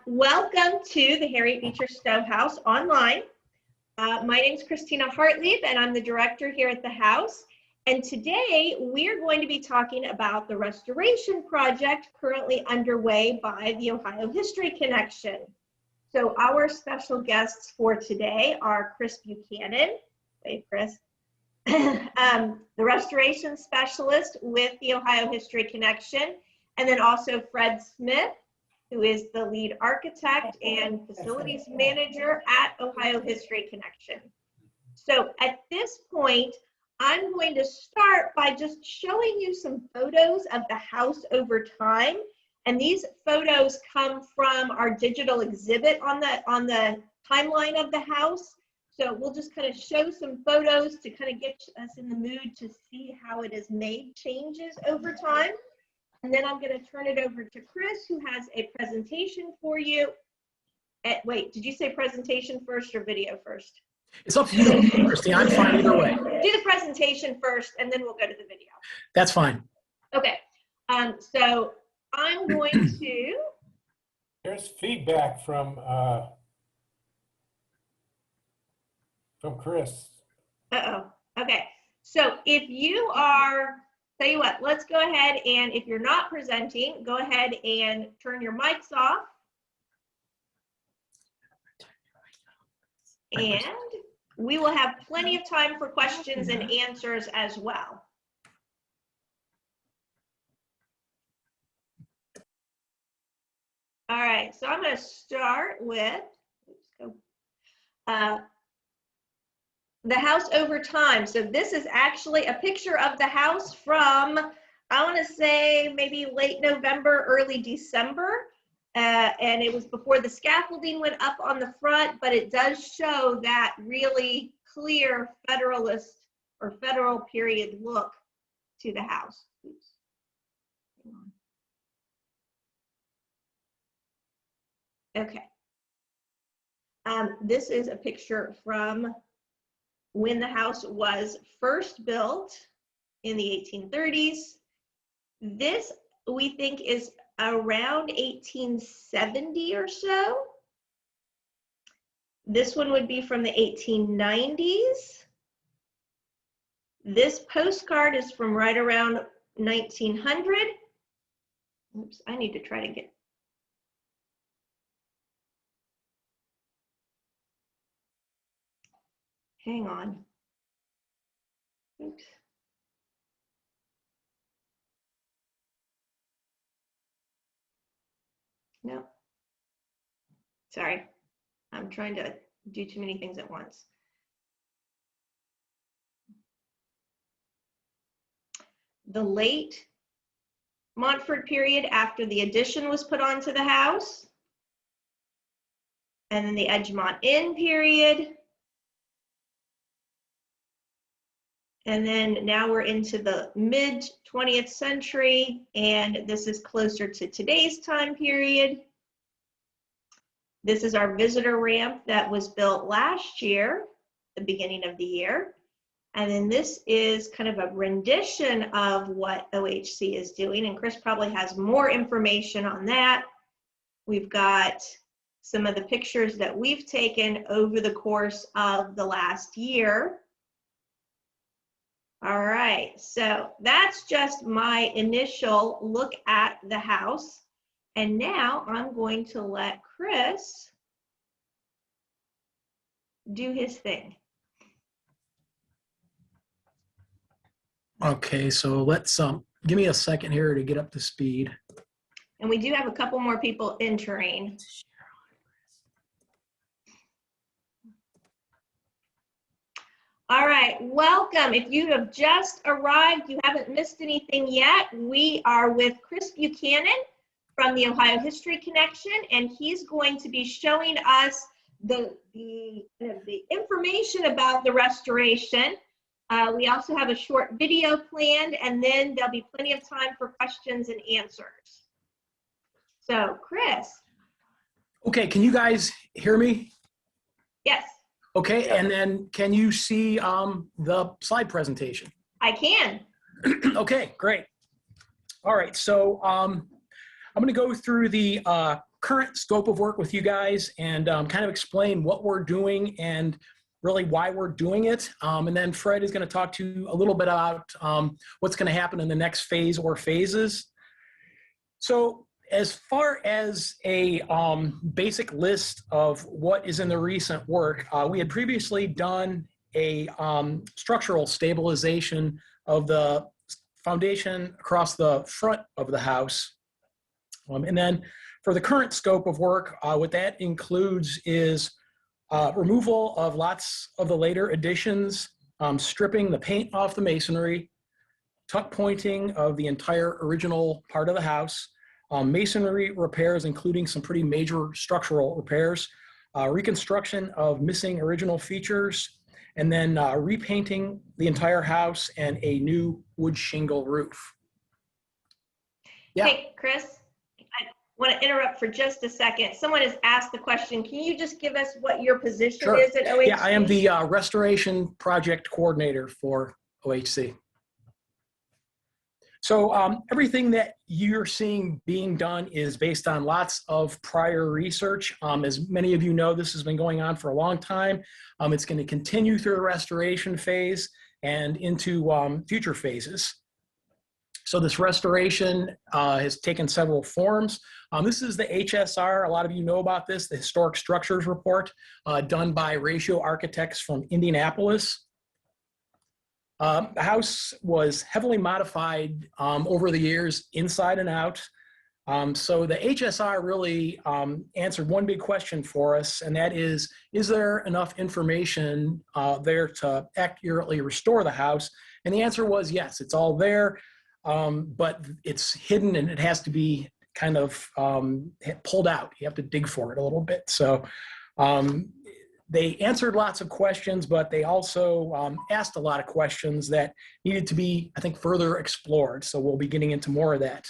Welcome to the Harriet Beecher Stowe House online. My name is Christina Hartlieb, and I'm the director here at the house. And today we're going to be talking about the restoration project currently underway by the Ohio History Connection. So our special guests for today are Chris Buchanan, wait, Chris, the restoration specialist with the Ohio History Connection, and then also Fred Smith, who is the lead architect and facilities manager at Ohio History Connection. So at this point, I'm going to start by just showing you some photos of the house over time. And these photos come from our digital exhibit on the timeline of the house. So we'll just kind of show some photos to kind of get us in the mood to see how it has made changes over time. And then I'm going to turn it over to Chris, who has a presentation for you. Wait, did you say presentation first or video first? It's up to you, Christy. I'm fine either way. Do the presentation first, and then we'll go to the video. That's fine. Okay. So I'm going to. There's feedback from Chris. Uh-oh. Okay. So if you are. Tell you what, let's go ahead and if you're not presenting, go ahead and turn your mics off. And we will have plenty of time for questions and answers as well. All right, so I'm going to start with, the house over time. So this is actually a picture of the house from, I want to say maybe late November, early December. And it was before the scaffolding went up on the front, but it does show that really clear Federalist or Federal period look to the house. Oops. Okay. This is a picture from when the house was first built in the 1830s. This, we think, is around 1870 or so. This one would be from the 1890s. This postcard is from right around 1900. Oops, I need to try to get. Hang on. Oops. No. Sorry. I'm trying to do too many things at once. The late Montfort period after the addition was put onto the house. And then the Edgemont Inn period. And then now we're into the mid 20th century, and this is closer to today's time period. This is our visitor ramp that was built last year, the beginning of the year. And then this is kind of a rendition of what OHC is doing, and Chris probably has more information on that. We've got some of the pictures that we've taken over the course of the last year. All right, so that's just my initial look at the house. And now I'm going to let Chris do his thing. Okay, so let's give me a second here to get up to speed. And we do have a couple more people entering. All right, welcome. If you have just arrived, you haven't missed anything yet. We are with Chris Buchanan from the Ohio History Connection, and he's going to be showing us the information about the restoration. We also have a short video planned, and then there'll be plenty of time for questions and answers. So, Chris. Okay, can you guys hear me? Yes. Okay, and then can you see the slide presentation? I can. Okay, great. All right, so I'm going to go through the current scope of work with you guys and kind of explain what we're doing and really why we're doing it. And then Fred is going to talk to you a little bit about what's going to happen in the next phase or phases. So as far as a basic list of what is in the recent work, we had previously done a structural stabilization of the foundation across the front of the house. And then for the current scope of work, what that includes is removal of lots of the later additions, stripping the paint off the masonry, tuck pointing of the entire original part of the house, masonry repairs, including some pretty major structural repairs, reconstruction of missing original features, and then repainting the entire house and a new wood shingle roof. Yeah. Hey, Chris, I want to interrupt for just a second. Someone has asked the question. Can you just give us what your position Sure. is at OHC? Yeah, I am the restoration project coordinator for OHC. So everything that you're seeing being done is based on lots of prior research. As many of you know, this has been going on for a long time. It's going to continue through the restoration phase and into future phases. So this restoration has taken several forms. This is the HSR. A lot of you know about this, the Historic Structures Report, done by Ratio Architects from Indianapolis. The house was heavily modified over the years, inside and out. So the HSR really answered one big question for us, and that is there enough information there to accurately restore the house? And the answer was yes, it's all there, but it's hidden and it has to be kind of pulled out. You have to dig for it a little bit. So they answered lots of questions, but they also asked a lot of questions that needed to be, I think, further explored. So we'll be getting into more of that.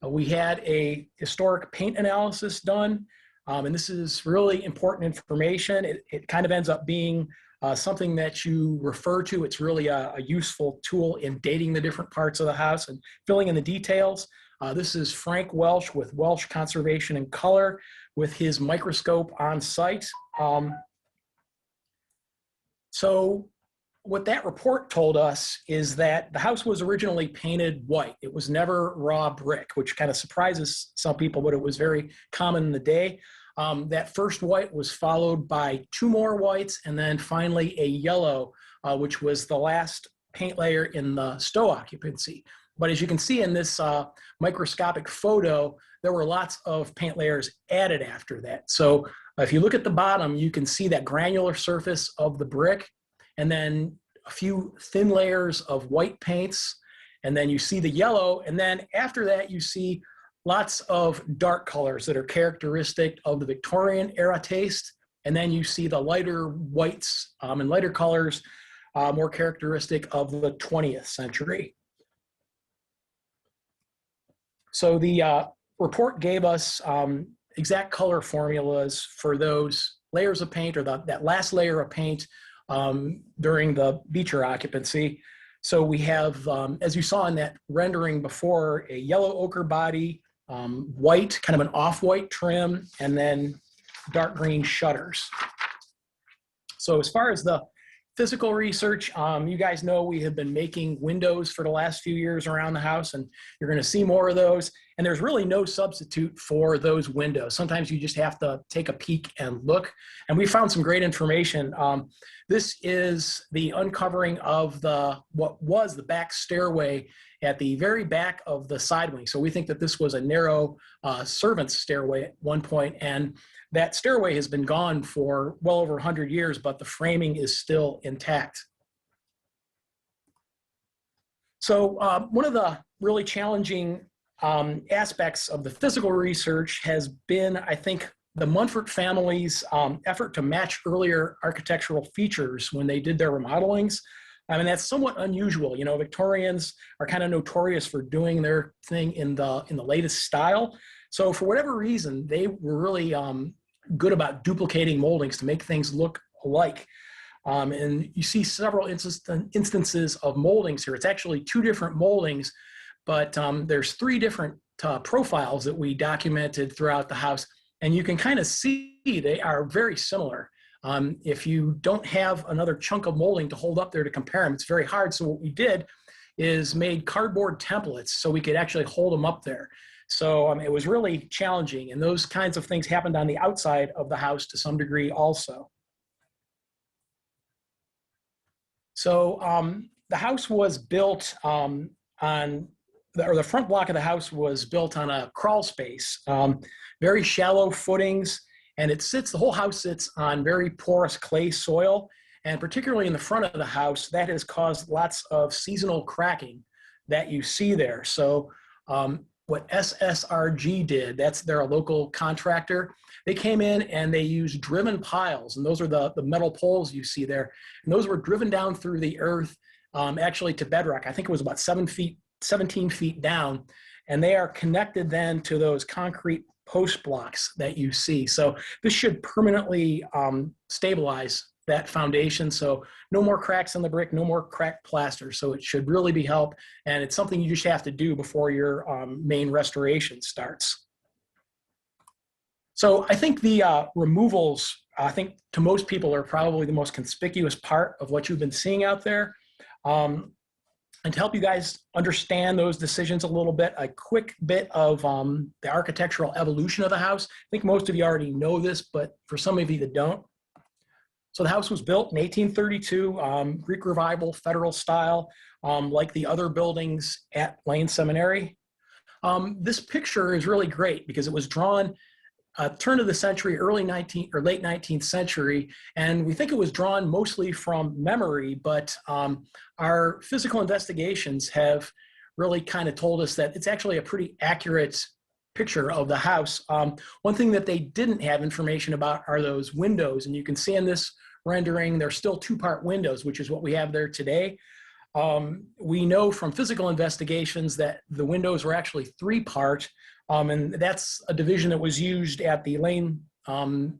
We had a historic paint analysis done, and this is really important information. It kind of ends up being something that you refer to. It's really a useful tool in dating the different parts of the house and filling in the details. This is Frank Welsh with Welsh Conservation and Color with his microscope on site. So what that report told us is that the house was originally painted white. It was never raw brick, which kind of surprises some people, but it was very common in the day. That first white was followed by 2 more whites, and then finally a yellow, which was the last paint layer in the Stowe occupancy. But as you can see in this microscopic photo, there were lots of paint layers added after that. So if you look at the bottom, you can see that granular surface of the brick, and then a few thin layers of white paints, and then you see the yellow, and then after that you see lots of dark colors that are characteristic of the Victorian era taste, and then you see the lighter whites and lighter colors more characteristic of the 20th century. So the report gave us exact color formulas for those layers of paint, or that last layer of paint during the Beecher occupancy. So we have, as you saw in that rendering before, a yellow ochre body, white, kind of an off-white trim, and then dark green shutters. So as far as the physical research, you guys know we have been making windows for the last few years around the house, and you're going to see more of those. And there's really no substitute for those windows. Sometimes you just have to take a peek and look. And we found some great information. This is the uncovering of what was the back stairway at the very back of the side wing. So we think that this was a narrow servant's stairway at one point, and that stairway has been gone for well over 100 years, but the framing is still intact. So one of the really challenging aspects of the physical research has been, I think, the Munford family's effort to match earlier architectural features when they did their remodelings. I mean, that's somewhat unusual. You know, Victorians are kind of notorious for doing their thing in the latest style. So for whatever reason, they were really good about duplicating moldings to make things look alike. And you see several instances of moldings here. It's actually 2 different moldings, but there's 3 different profiles that we documented throughout the house, and you can kind of see they are very similar. If you don't have another chunk of molding to hold up there to compare them, it's very hard. So what we did is made cardboard templates so we could actually hold them up there. So it was really challenging, and those kinds of things happened on the outside of the house to some degree also. So the house was built the front block of the house was built on a crawl space, very shallow footings, and the whole house sits on very porous clay soil, and particularly in the front of the house, that has caused lots of seasonal cracking that you see there. So what SSRG did, they're a local contractor, they came in and they used driven piles, and those are the metal poles you see there, and those were driven down through the earth, actually to bedrock. I think it was about 17 feet down, and they are connected then to those concrete post blocks that you see. So this should permanently stabilize that foundation. So no more cracks in the brick, no more cracked plaster. So it should really be helped, and it's something you just have to do before your main restoration starts. So I think the removals, I think to most people, are probably the most conspicuous part of what you've been seeing out there. And to help you guys understand those decisions a little bit, a quick bit of the architectural evolution of the house. I think most of you already know this, but for some of you that don't. So the house was built in 1832, Greek Revival, Federal style, like the other buildings at Lane Seminary. This picture is really great because it was drawn turn of the century, late 19th century, and we think it was drawn mostly from memory, but our physical investigations have really kind of told us that it's actually a pretty accurate picture of the house. One thing that they didn't have information about are those windows, and you can see in this rendering, they're still two-part windows, which is what we have there today. We know from physical investigations that the windows were actually three-part, and that's a division that was used at the Lane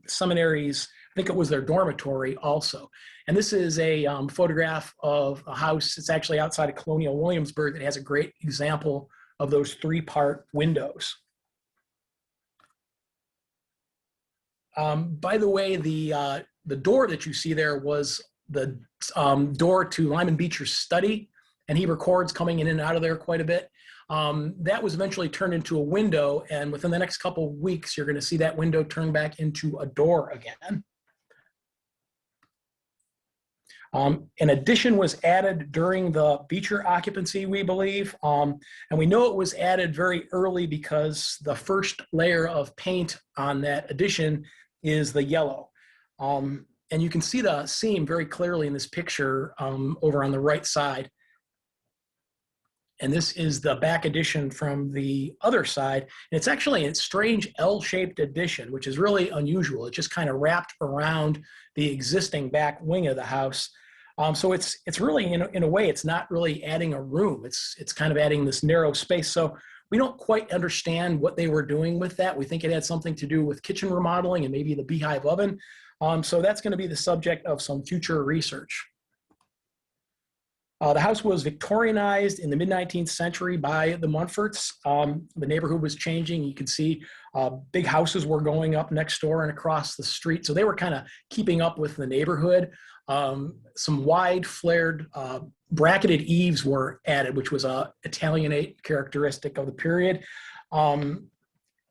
Seminary's, I think it was their dormitory also. And this is a photograph of a house. It's actually outside of Colonial Williamsburg that has a great example of those three-part windows. By the way, the door that you see there was the door to Lyman Beecher's study, and he records coming in and out of there quite a bit. That was eventually turned into a window, and within the next couple of weeks, you're going to see that window turn back into a door again. An addition was added during the Beecher occupancy, we believe, and we know it was added very early because the first layer of paint on that addition is the yellow. And you can see the seam very clearly in this picture over on the right side. And this is the back addition from the other side. And it's actually a strange L-shaped addition, which is really unusual. It just kind of wrapped around the existing back wing of the house. So it's really, in a way, it's not really adding a room. It's kind of adding this narrow space. So we don't quite understand what they were doing with that. We think it had something to do with kitchen remodeling and maybe the beehive oven. So that's going to be the subject of some future research. The house was Victorianized in the mid-19th century by the Munforts. The neighborhood was changing. You can see big houses were going up next door and across the street. So they were kind of keeping up with the neighborhood. Some wide flared bracketed eaves were added, which was an Italianate characteristic of the period.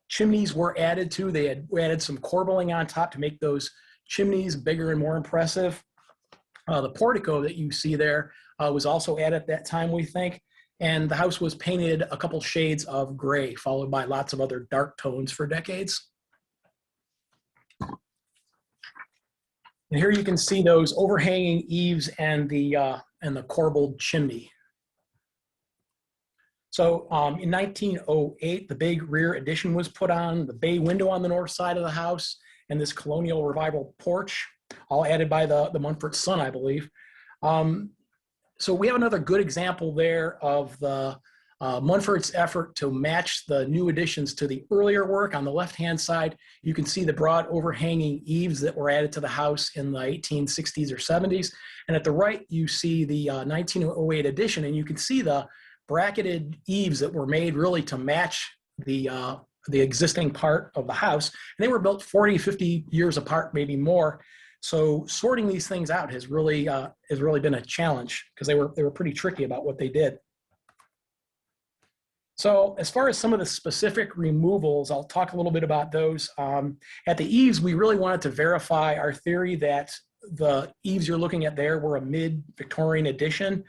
Chimneys were added too. They added some corbelling on top to make those chimneys bigger and more impressive. The portico that you see there was also added at that time, we think. And the house was painted a couple shades of gray, followed by lots of other dark tones for decades. And here you can see those overhanging eaves and the corbelled chimney. So in 1908, the big rear addition was put on, the bay window on the north side of the house, and this colonial revival porch, all added by the Munfort's son, I believe. So we have another good example there of the Munfort's effort to match the new additions to the earlier work. On the left-hand side, you can see the broad overhanging eaves that were added to the house in the 1860s or 70s. And at the right, you see the 1908 addition, and you can see the bracketed eaves that were made really to match the existing part of the house. And they were built 40, 50 years apart, maybe more. So sorting these things out has really been a challenge because they were pretty tricky about what they did. So as far as some of the specific removals, I'll talk a little bit about those. At the eaves, we really wanted to verify our theory that the eaves you're looking at there were a mid-Victorian addition.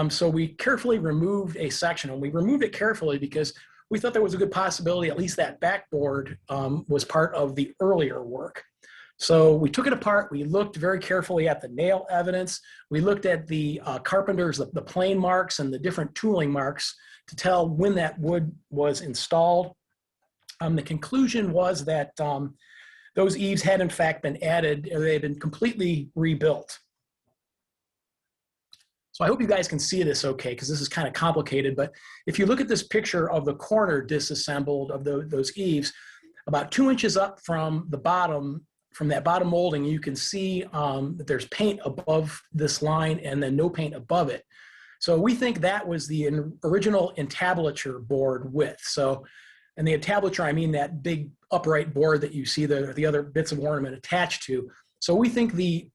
So we carefully removed a section, and we removed it carefully because we thought there was a good possibility at least that backboard was part of the earlier work. So we took it apart. We looked very carefully at the nail evidence. We looked at the carpenters, the plane marks and the different tooling marks to tell when that wood was installed. The conclusion was that those eaves had in fact been added, they had been completely rebuilt. So I hope you guys can see this okay, because this is kind of complicated, but if you look at this picture of the corner disassembled of those eaves, about 2 inches up from the bottom, from that bottom molding, you can see that there's paint above this line and then no paint above it. So we think that was the original entablature board width. So, and the entablature, I mean that big upright board that you see the other bits of ornament attached to. So we think the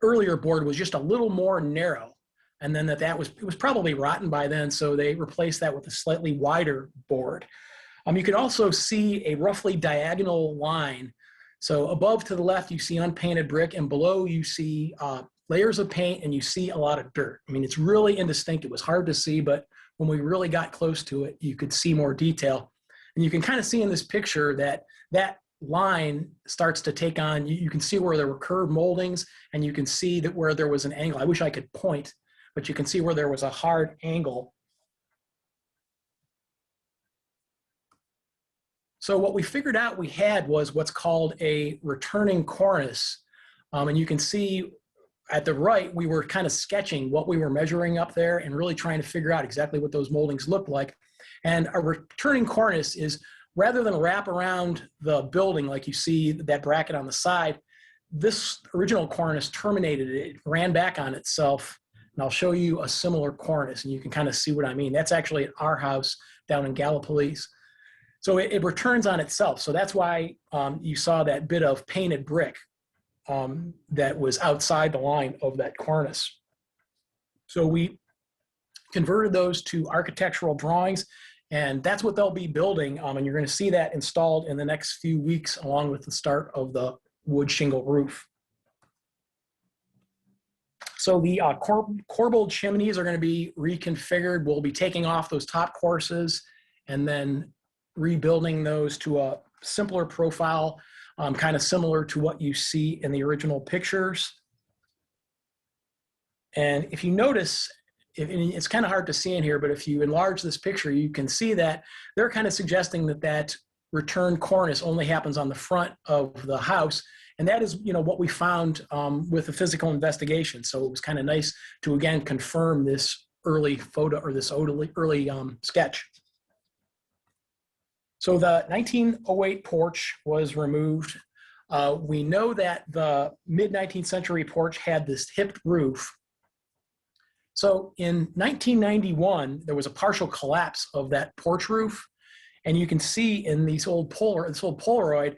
earlier board was just a little more narrow, and then it was probably rotten by then, so they replaced that with a slightly wider board. You can also see a roughly diagonal line. So above to the left, you see unpainted brick, and below you see layers of paint, and you see a lot of dirt. I mean, it's really indistinct. It was hard to see, but when we really got close to it, you could see more detail. And you can kind of see in this picture that that line starts to take on, you can see where there were curved moldings, and you can see that where there was an angle. I wish I could point, but you can see where there was a hard angle. So what we figured out we had was what's called a returning cornice. And you can see at the right, we were kind of sketching what we were measuring up there and really trying to figure out exactly what those moldings looked like. And a returning cornice is, rather than wrap around the building like you see that bracket on the side, this original cornice terminated it, ran back on itself. And I'll show you a similar cornice, and you can kind of see what I mean. That's actually at our house down in Gallipolis. So it returns on itself. So that's why you saw that bit of painted brick that was outside the line of that cornice. So we converted those to architectural drawings, and that's what they'll be building. And you're going to see that installed in the next few weeks, along with the start of the wood shingle roof. So the corbelled chimneys are going to be reconfigured. We'll be taking off those top courses and then rebuilding those to a simpler profile, kind of similar to what you see in the original pictures. And if you notice, it's kind of hard to see in here, but if you enlarge this picture, you can see that they're kind of suggesting that that return cornice only happens on the front of the house. And that is, what we found with the physical investigation. So it was kind of nice to, again, confirm this early photo or this early sketch. So the 1908 porch was removed. We know that the mid-19th century porch had this hipped roof. So in 1991, there was a partial collapse of that porch roof. And you can see in this old Polaroid,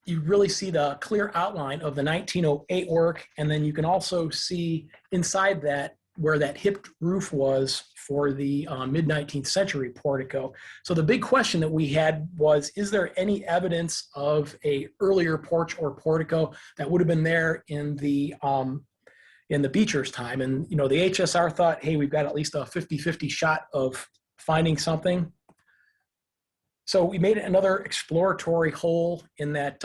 you really see the clear outline of the 1908 work. And then you can also see inside that where that hipped roof was for the mid-19th century portico. So the big question that we had was, is there any evidence of a earlier porch or portico that would have been there in the Beecher's time? And the HSR thought, hey, we've got at least a 50-50 shot of finding something. So we made another exploratory hole in that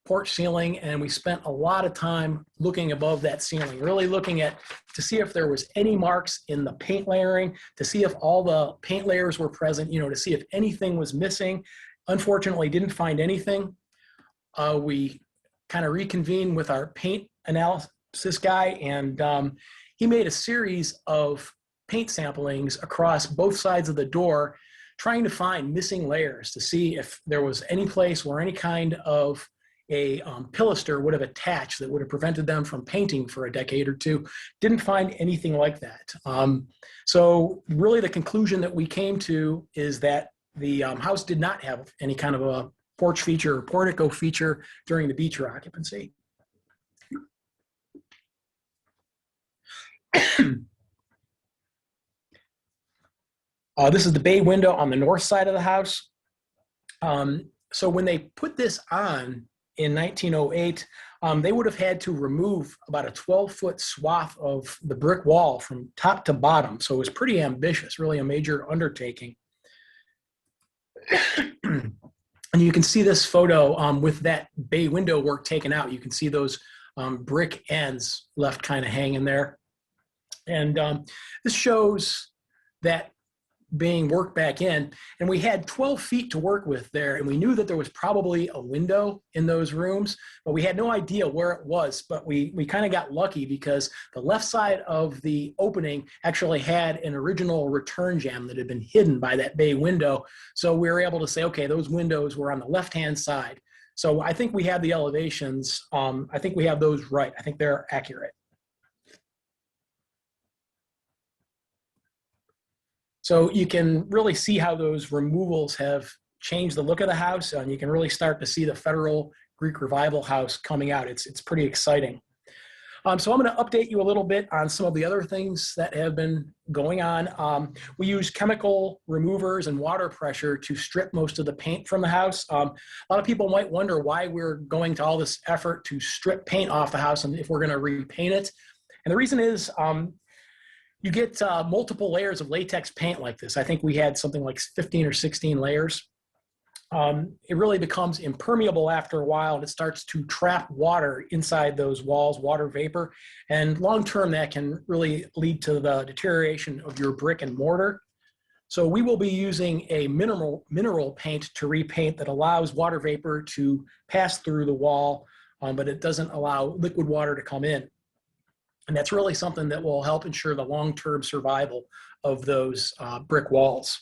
porch ceiling, and we spent a lot of time looking above that ceiling, really looking to see if there was any marks in the paint layering, to see if all the paint layers were present, to see if anything was missing. Unfortunately, didn't find anything. We kind of reconvened with our paint analysis guy, and he made a series of paint samplings across both sides of the door, trying to find missing layers to see if there was any place where any kind of a pilaster would have attached that would have prevented them from painting for a decade or two. Didn't find anything like that. So really the conclusion that we came to is that the house did not have any kind of a porch feature or portico feature during the Beecher occupancy. This is the bay window on the north side of the house. So when they put this on in 1908, they would have had to remove about a 12-foot swath of the brick wall from top to bottom. So it was pretty ambitious, really a major undertaking. And you can see this photo with that bay window work taken out. You can see those brick ends left kind of hanging there. And this shows that being worked back in, and we had 12 feet to work with there, and we knew that there was probably a window in those rooms, but we had no idea where it was. But we kind of got lucky because the left side of the opening actually had an original return jamb that had been hidden by that bay window. So we were able to say, okay, those windows were on the left-hand side. So I think we have the elevations. I think we have those right. I think they're accurate. So you can really see how those removals have changed the look of the house, and you can really start to see the Federal Greek Revival house coming out. It's pretty exciting. So I'm going to update you a little bit on some of the other things that have been going on. We use chemical removers and water pressure to strip most of the paint from the house. A lot of people might wonder why we're going to all this effort to strip paint off the house and if we're going to repaint it. And the reason is, you get multiple layers of latex paint like this. I think we had something like 15 or 16 layers. It really becomes impermeable after a while, and it starts to trap water inside those walls, water vapor. And long-term, that can really lead to the deterioration of your brick and mortar. So we will be using a mineral paint to repaint that allows water vapor to pass through the wall, but it doesn't allow liquid water to come in. And that's really something that will help ensure the long-term survival of those brick walls.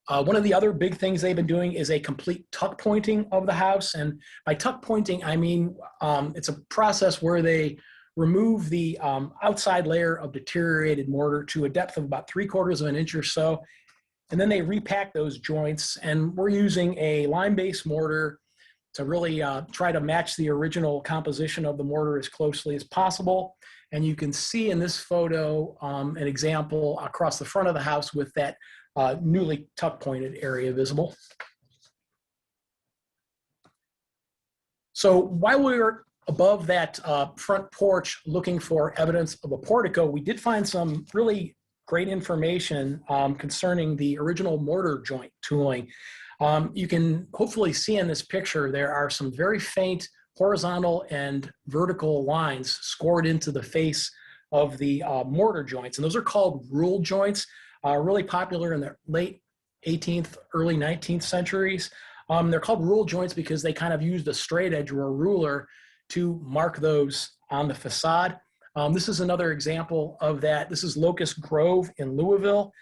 One of the other big things they've been doing is a complete tuck pointing of the house. And by tuck pointing, I mean it's a process where they remove the outside layer of deteriorated mortar to a depth of about 3/4 of an inch or so. And then they repack those joints. And we're using a lime-based mortar to really try to match the original composition of the mortar as closely as possible. And you can see in this photo an example across the front of the house with that newly tuck pointed area visible. So while we were above that front porch looking for evidence of a portico, we did find some really great information concerning the original mortar joint tooling. You can hopefully see in this picture, there are some very faint horizontal and vertical lines scored into the face of the mortar joints. And those are called rule joints, really popular in the late 18th, early 19th centuries. They're called rule joints because they kind of used a straight edge or a ruler to mark those on the facade. This is another example of that. This is Locust Grove in Louisville.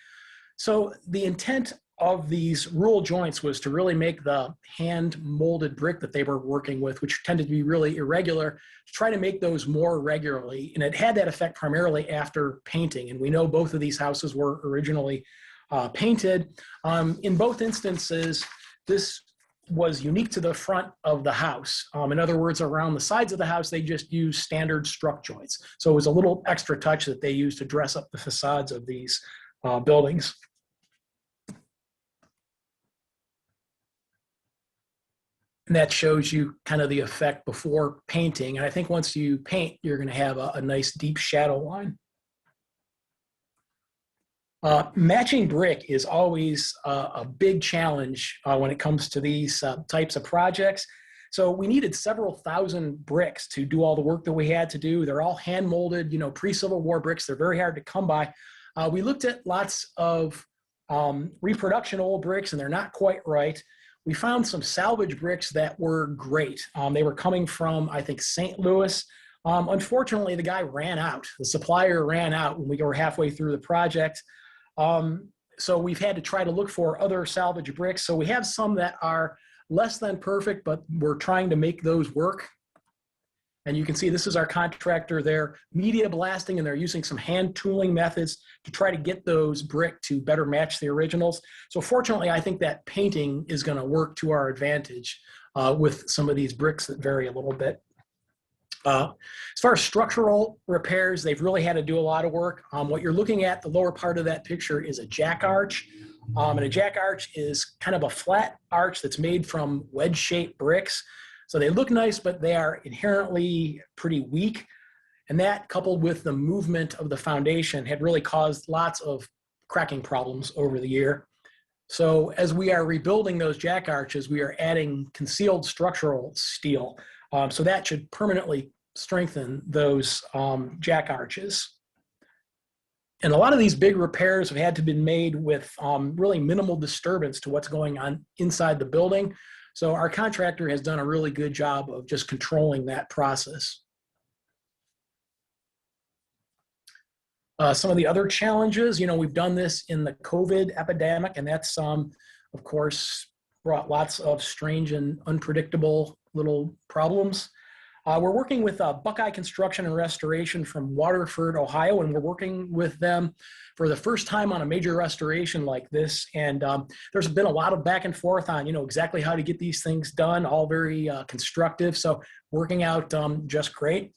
So the intent of these rule joints was to really make the hand molded brick that they were working with, which tended to be really irregular, to try to make those more regularly. And it had that effect primarily after painting. And we know both of these houses were originally painted. In both instances, this was unique to the front of the house. In other words, around the sides of the house, they just used standard struck joints. So it was a little extra touch that they used to dress up the facades of these buildings. And that shows you kind of the effect before painting. And I think once you paint, you're going to have a nice deep shadow line. Matching brick is always a big challenge when it comes to these types of projects. So we needed several thousand bricks to do all the work that we had to do. They're all hand molded, pre-Civil War bricks. They're very hard to come by. We looked at lots of reproduction old bricks, and they're not quite right. We found some salvage bricks that were great. They were coming from, I think, St. Louis. Unfortunately, the guy ran out. The supplier ran out when we were halfway through the project. So we've had to try to look for other salvage bricks. So we have some that are less than perfect, but we're trying to make those work. And you can see this is our contractor. They're media blasting, and they're using some hand tooling methods to try to get those brick to better match the originals. So fortunately, I think that painting is going to work to our advantage with some of these bricks that vary a little bit. As far as structural repairs, they've really had to do a lot of work. What you're looking at, the lower part of that picture, is a jack arch. And a jack arch is kind of a flat arch that's made from wedge-shaped bricks. So they look nice, but they are inherently pretty weak. And that, coupled with the movement of the foundation, had really caused lots of cracking problems over the year. So as we are rebuilding those jack arches, we are adding concealed structural steel. So that should permanently strengthen those jack arches. And a lot of these big repairs have had to be made with really minimal disturbance to what's going on inside the building. So our contractor has done a really good job of just controlling that process. Some of the other challenges, we've done this in the COVID epidemic, and that's, of course, brought lots of strange and unpredictable little problems. We're working with Buckeye Construction and Restoration from Waterford, Ohio, and we're working with them for the first time on a major restoration like this. And there's been a lot of back and forth on, exactly how to get these things done, all very constructive. So working out just great.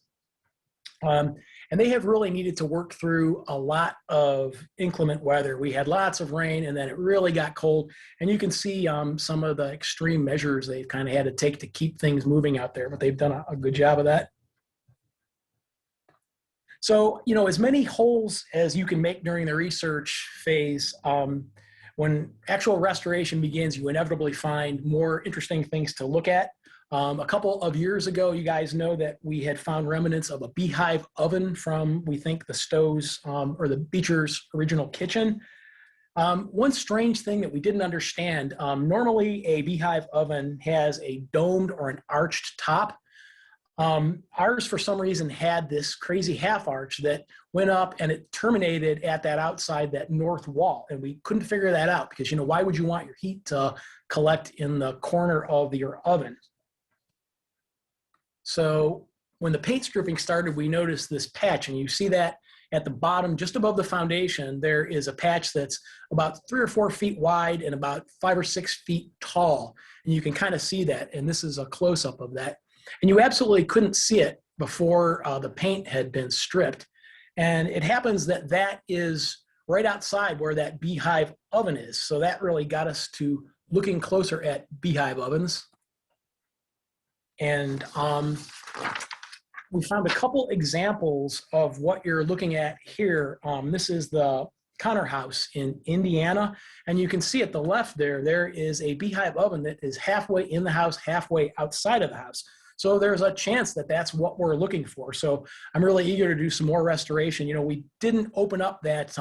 And they have really needed to work through a lot of inclement weather. We had lots of rain, and then it really got cold. And you can see some of the extreme measures they've kind of had to take to keep things moving out there, but they've done a good job of that. So, as many holes as you can make during the research phase, when actual restoration begins, you inevitably find more interesting things to look at. A couple of years ago, you guys know that we had found remnants of a beehive oven from, we think, the Stowe's or the Beecher's original kitchen. One strange thing that we didn't understand, normally a beehive oven has a domed or an arched top. Ours, for some reason, had this crazy half arch that went up and it terminated at that outside, that north wall. And we couldn't figure that out because, why would you want your heat to collect in the corner of your oven? So when the paint stripping started, we noticed this patch, and you see that at the bottom, just above the foundation, there is a patch that's about 3 or 4 feet wide and about 5 or 6 feet tall. And you can kind of see that, and this is a close-up of that. And you absolutely couldn't see it before the paint had been stripped. And it happens that that is right outside where that beehive oven is. So that really got us to looking closer at beehive ovens. And we found a couple examples of what you're looking at here. This is the Connor House in Indiana. And you can see at the left there is a beehive oven that is halfway in the house, halfway outside of the house. So there's a chance that that's what we're looking for. So I'm really eager to do some more restoration. We didn't open up that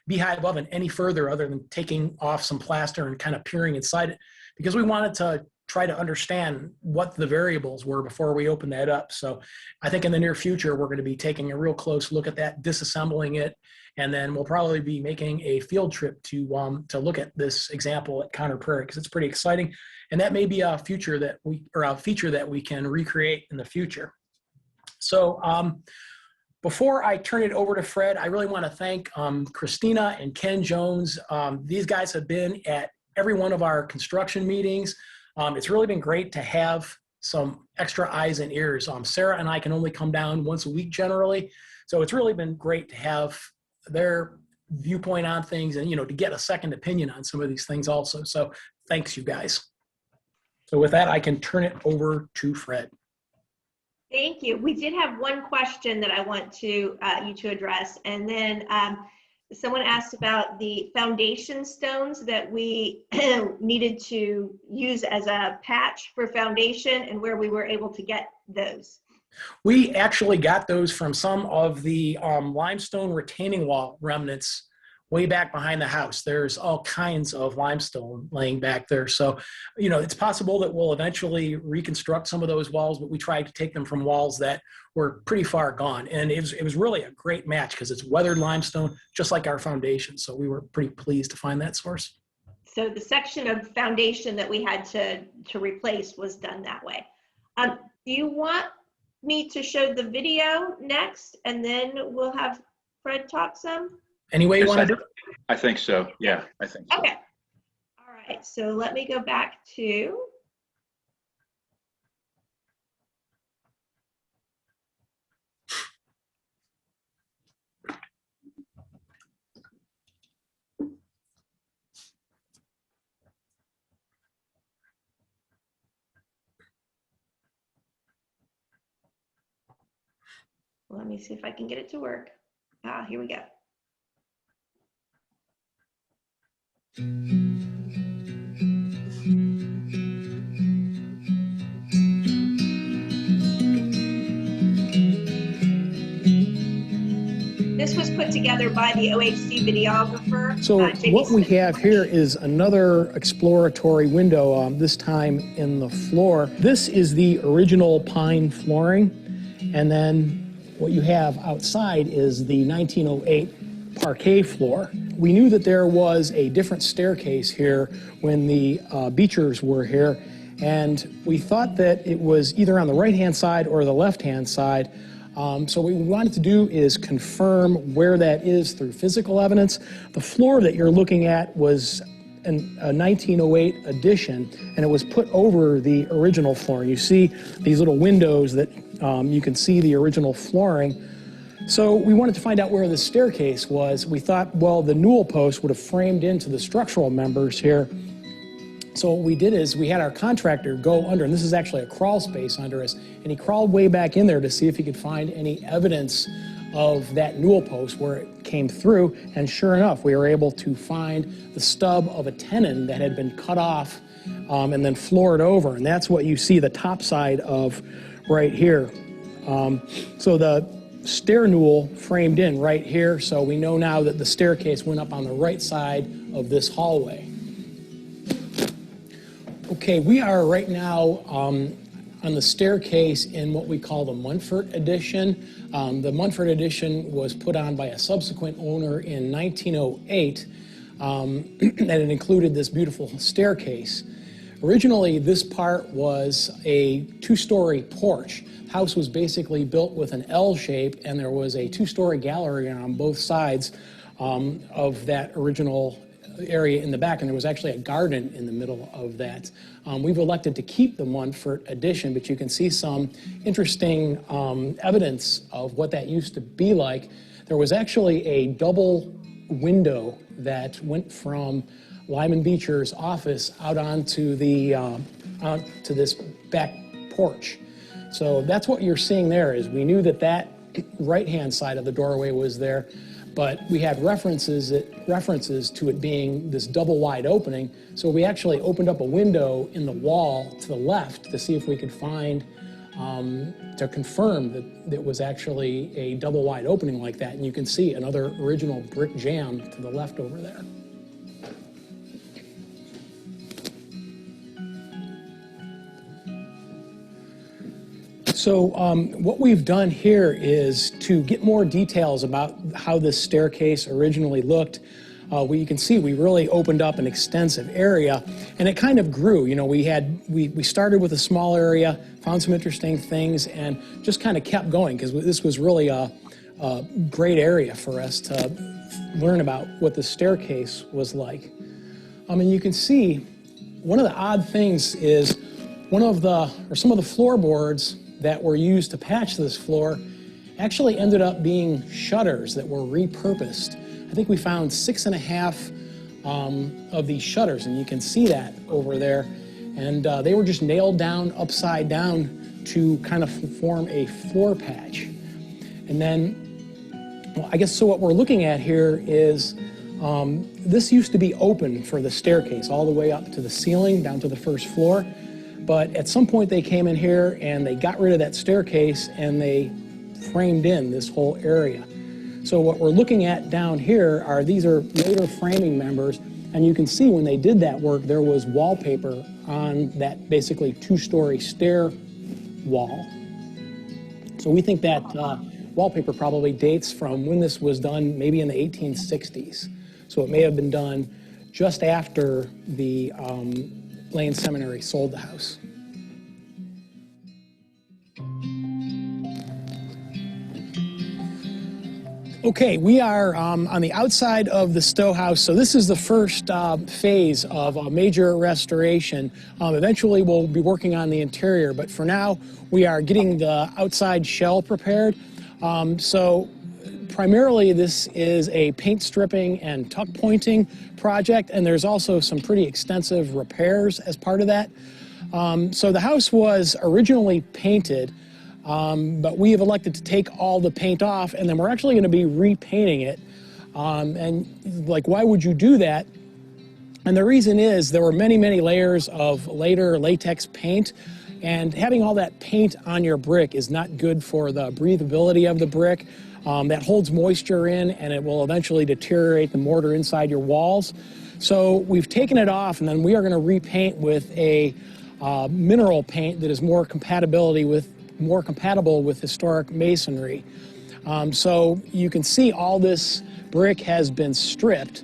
beehive oven any further other than taking off some plaster and kind of peering inside it because we wanted to try to understand what the variables were before we open that up. So I think in the near future, we're going to be taking a real close look at that, disassembling it, and then we'll probably be making a field trip to look at this example at Conner Prairie because it's pretty exciting. And that may be a feature that we can recreate in the future. So before I turn it over to Fred, I really want to thank Christina and Ken Jones. These guys have been at every one of our construction meetings. It's really been great to have some extra eyes and ears. Sarah and I can only come down once a week generally. So it's really been great to have their viewpoint on things and, to get a second opinion on some of these things also. So thanks, you guys. So with that, I can turn it over to Fred. Thank you. We did have one question that I want you to address. And then someone asked about the foundation stones that we needed to use as a patch for foundation and where we were able to get those. We actually got those from some of the limestone retaining wall remnants way back behind the house. There's all kinds of limestone laying back there. So, it's possible that we'll eventually reconstruct some of those walls, but we tried to take them from walls that were pretty far gone. And it was really a great match because it's weathered limestone, just like our foundation. So we were pretty pleased to find that source. So the section of foundation that we had to replace was done that way. Do you want me to show the video next, and then we'll have Fred talk some? Any way you Yes, want to do it? I think so. Yeah, I think so. Okay. All right, so let me go back to. Let me see if I can get it to work. Ah, here we go. This was put together by the OHC videographer. So Jamie what we Smith. have here is another exploratory window, this time in the floor. This is the original pine flooring, and then what you have outside is the 1908 parquet floor. We knew that there was a different staircase here when the Beechers were here, and we thought that it was either on the right-hand side or the left-hand side. So what we wanted to do is confirm where that is through physical evidence. The floor that you're looking at was a 1908 addition, and it was put over the original floor. You see these little windows that you can see the original flooring. So we wanted to find out where the staircase was. We thought, well, the newel post would have framed into the structural members here. So what we did is we had our contractor go under, and this is actually a crawl space under us, and he crawled way back in there to see if he could find any evidence of that newel post where it came through, and sure enough, we were able to find the stub of a tenon that had been cut off and then floored over, and that's what you see the top side of right here. So the stair newel framed in right here, so we know now that the staircase went up on the right side of this hallway. Okay, we are right now on the staircase in what we call the Munford addition. The Munford addition was put on by a subsequent owner in 1908, and it included this beautiful staircase. Originally, this part was a two-story porch. The house was basically built with an L shape, and there was a two-story gallery on both sides of that original area in the back, and there was actually a garden in the middle of that. We've elected to keep the Munford addition, but you can see some interesting evidence of what that used to be like. There was actually a double window that went from Lyman Beecher's office out onto the onto this back porch. So that's what you're seeing there. Is we knew that that right-hand side of the doorway was there, but we had references to it being this double wide opening. So we actually opened up a window in the wall to the left to see if we could find, to confirm that it was actually a double wide opening like that. And you can see another original brick jamb to the left over there. So what we've done here is to get more details about how this staircase originally looked. You can see we really opened up an extensive area, and it kind of grew. You know, we started with a small area, found some interesting things, and just kind of kept going because this was really a great area for us to learn about what the staircase was like. And you can see one of the odd things is some of the floorboards that were used to patch this floor actually ended up being shutters that were repurposed. I think we found 6.5 of these shutters, and you can see that over there. And they were just nailed down upside down to kind of form a floor patch. And then, well, I guess so what we're looking at here is this used to be open for the staircase all the way up to the ceiling, down to the first floor. But at some point they came in here and they got rid of that staircase and they framed in this whole area. So what we're looking at down here these are later framing members, and you can see when they did that work there was wallpaper on that basically two-story stair wall. So we think that wallpaper probably dates from when this was done, maybe in the 1860s. So it may have been done just after the Lane Seminary sold the house. Okay, we are on the outside of the Stowe House. So this is the first phase of a major restoration. Eventually we'll be working on the interior, but for now we are getting the outside shell prepared. So primarily this is a paint stripping and tuck pointing project, and there's also some pretty extensive repairs as part of that. So the house was originally painted, but we have elected to take all the paint off, and then we're actually going to be repainting it. And like, why would you do that? And the reason is there were many, many layers of later latex paint, and having all that paint on your brick is not good for the breathability of the brick. That holds moisture in, and it will eventually deteriorate the mortar inside your walls. So we've taken it off, and then we are going to repaint with a mineral paint that is more compatible with historic masonry. So you can see all this brick has been stripped,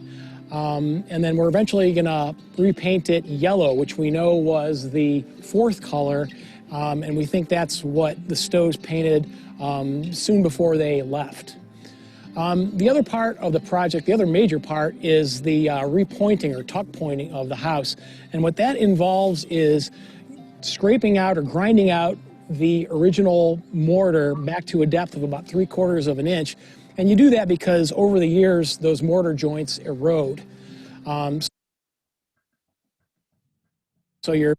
and then we're eventually going to repaint it yellow, which we know was the fourth color, and we think that's what the Stowes painted soon before they left. The other part of the project, the other major part, is the repointing or tuck pointing of the house, and what that involves is scraping out or grinding out the original mortar back to a depth of about 3/4 of an inch. And you do that because over the years those mortar joints erode. So your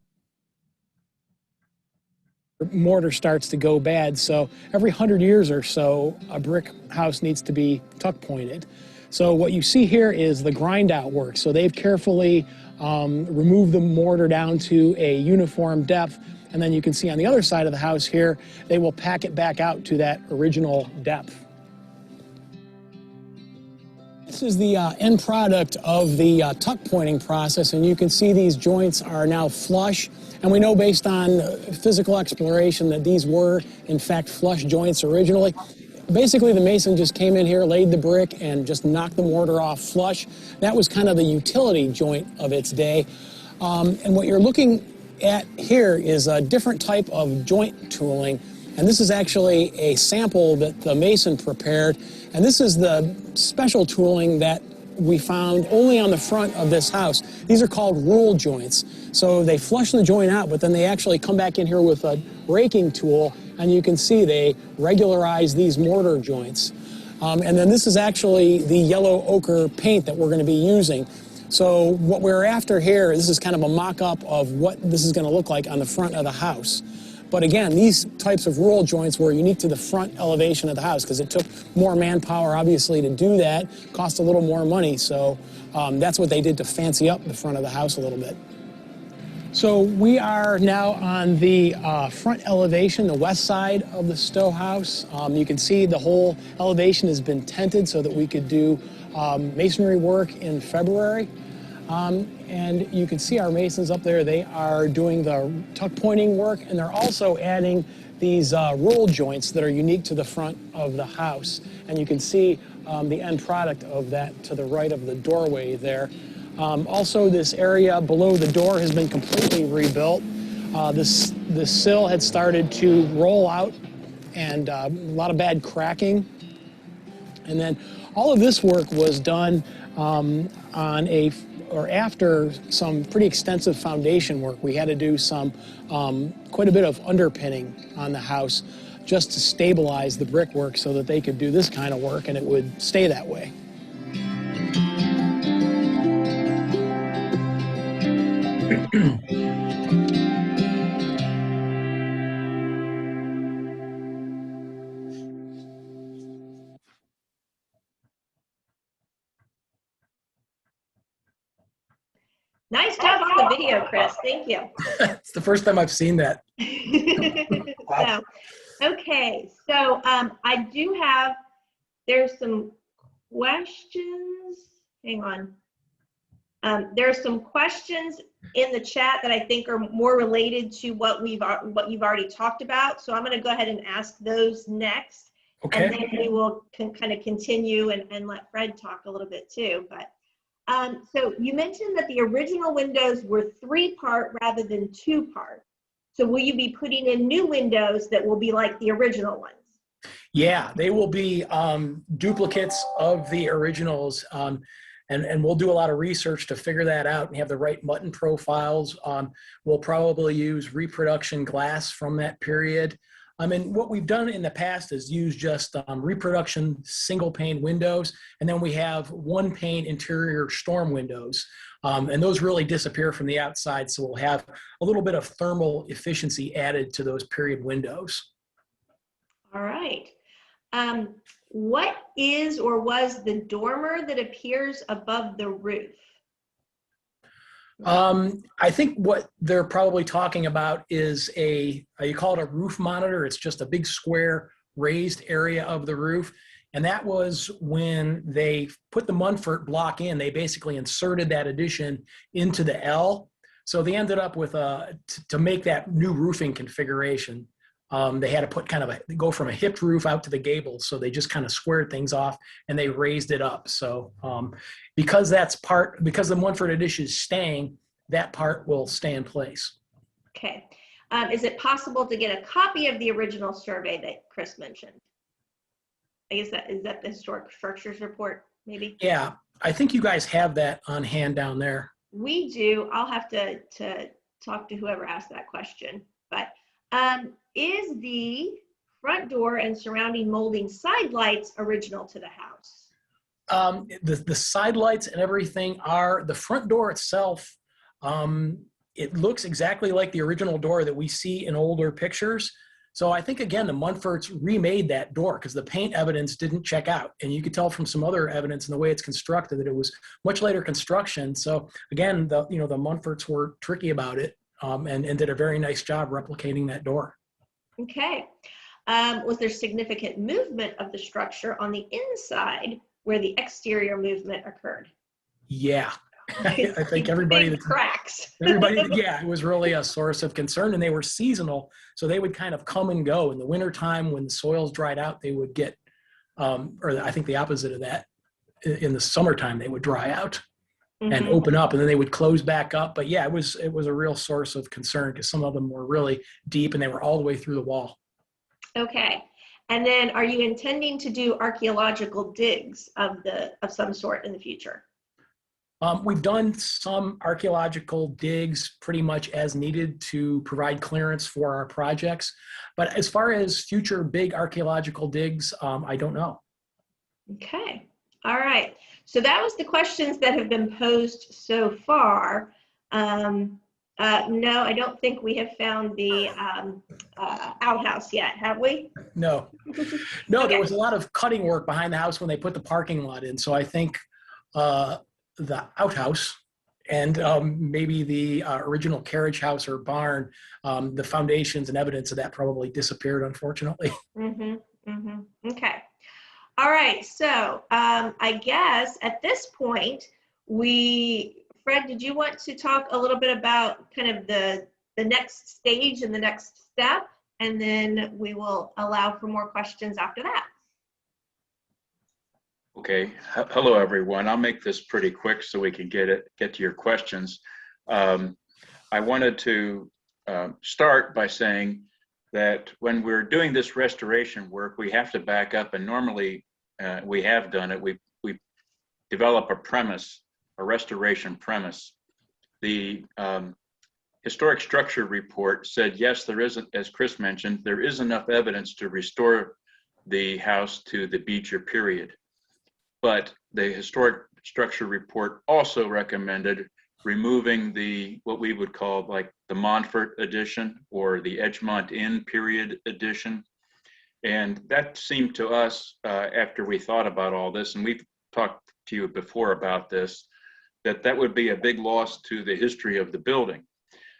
mortar starts to go bad. So every 100 years or so, a brick house needs to be tuck pointed. So what you see here is the grind out work. So they've carefully removed the mortar down to a uniform depth. And then you can see on the other side of the house here, they will pack it back out to that original depth. This is the end product of the tuck pointing process, and you can see these joints are now flush. And we know based on physical exploration that these were, in fact, flush joints originally. Basically, the mason just came in here, laid the brick, and just knocked the mortar off flush. That was kind of the utility joint of its day. And what you're looking at here is a different type of joint tooling, and this is actually a sample that the mason prepared, and this is the special tooling that we found only on the front of this house. These are called rule joints. So they flush the joint out, but then they actually come back in here with a raking tool, and you can see they regularize these mortar joints. And then this is actually the yellow ochre paint that we're going to be using. So what we're after here, this is kind of a mock-up of what this is going to look like on the front of the house. But again, these types of roll joints were unique to the front elevation of the house because it took more manpower, obviously, to do that, cost a little more money. So that's what they did to fancy up the front of the house a little bit. So we are now on the front elevation, the west side of the Stowe House. You can see the whole elevation has been tented so that we could do masonry work in February. And you can see our masons up there. They are doing the tuck pointing work, and they're also adding these roll joints that are unique to the front of the house. And you can see the end product of that to the right of the doorway there. Also, this area below the door has been completely rebuilt. The sill had started to roll out, and a lot of bad cracking. And then all of this work was done after some pretty extensive foundation work. We had to do some quite a bit of underpinning on the house just to stabilize the brickwork so that they could do this kind of work and it would stay that way. Nice job on the video, Chris. Thank you. It's the first time I've seen that. Okay, so I do have, there's some questions. Hang on. There's some questions in the chat that I think are more related to what you've already talked about. So I'm going to go ahead and ask those next. Okay. And then we will kind of continue and let Fred talk a little bit too. But so you mentioned that the original windows were 3-part rather than 2-part. So will you be putting in new windows that will be like the original ones? Yeah, they will be duplicates of the originals. And we'll do a lot of research to figure that out and have the right mutton profiles. We'll probably use reproduction glass from that period. I mean, what we've done in the past is use just reproduction single pane windows, and then we have one pane interior storm windows. And those really disappear from the outside, so we'll have a little bit of thermal efficiency added to those period windows. All right. What is or was the dormer that appears above the roof? I think what they're probably talking about is you call it a roof monitor. It's just a big square raised area of the roof. And that was when they put the Munford block in, they basically inserted that addition into the L. So they ended up with to make that new roofing configuration. They had to put go from a hipped roof out to the gables. So they just kind of squared things off and they raised it up. So because the Munford addition is staying, that part will stay in place. Okay. Is it possible to get a copy of the original survey that Chris mentioned? I guess is that the historic structures report, maybe? Yeah, I think you guys have that on hand down there. We do. I'll have to talk to whoever asked that question. But is the front door and surrounding molding side lights original to the house? The side lights and everything are. The front door itself, it looks exactly like the original door that we see in older pictures. So I think, again, the Munfords remade that door because the paint evidence didn't check out. And you could tell from some other evidence in the way it's constructed that it was much later construction. So again, the Munfords were tricky about it and did a very nice job replicating that door. Okay. Was there significant movement of the structure on the inside where the exterior movement occurred? Yeah. I think everybody Big cracks. Yeah, it was really a source of concern, and they were seasonal, so they would kind of come and go. In the wintertime, when the soils dried out, they would get, or I think the opposite of that, in the summertime, they would dry out and open up, and then they would close back up. But yeah, it was a real source of concern because some of them were really deep and they were all the way through the wall. Okay. And then are you intending to do archaeological digs of some sort in the future? We've done some archaeological digs pretty much as needed to provide clearance for our projects. But as far as future big archaeological digs, I don't know. Okay. All right. So that was the questions that have been posed so far. No, I don't think we have found the outhouse yet, have we? No. No, okay. There was a lot of cutting work behind the house when they put the parking lot in. So I think the outhouse and maybe the original carriage house or barn, the foundations and evidence of that probably disappeared, unfortunately. Okay. All right. So I guess at this point, Fred, did you want to talk a little bit about kind of the next stage and the next step? And then we will allow for more questions after that. Okay. Hello, everyone. I'll make this pretty quick so we can get to your questions. I wanted to start by saying that when we're doing this restoration work, we have to back up, and normally we have done it. We develop a premise, a restoration premise. The historic structure report said, yes, there isn't, as Chris mentioned, there is enough evidence to restore the house to the Beecher period. But the historic structure report also recommended removing what we would call like the Montfort addition or the Edgemont Inn period addition. And that seemed to us, after we thought about all this, and we've talked to you before about this, that would be a big loss to the history of the building.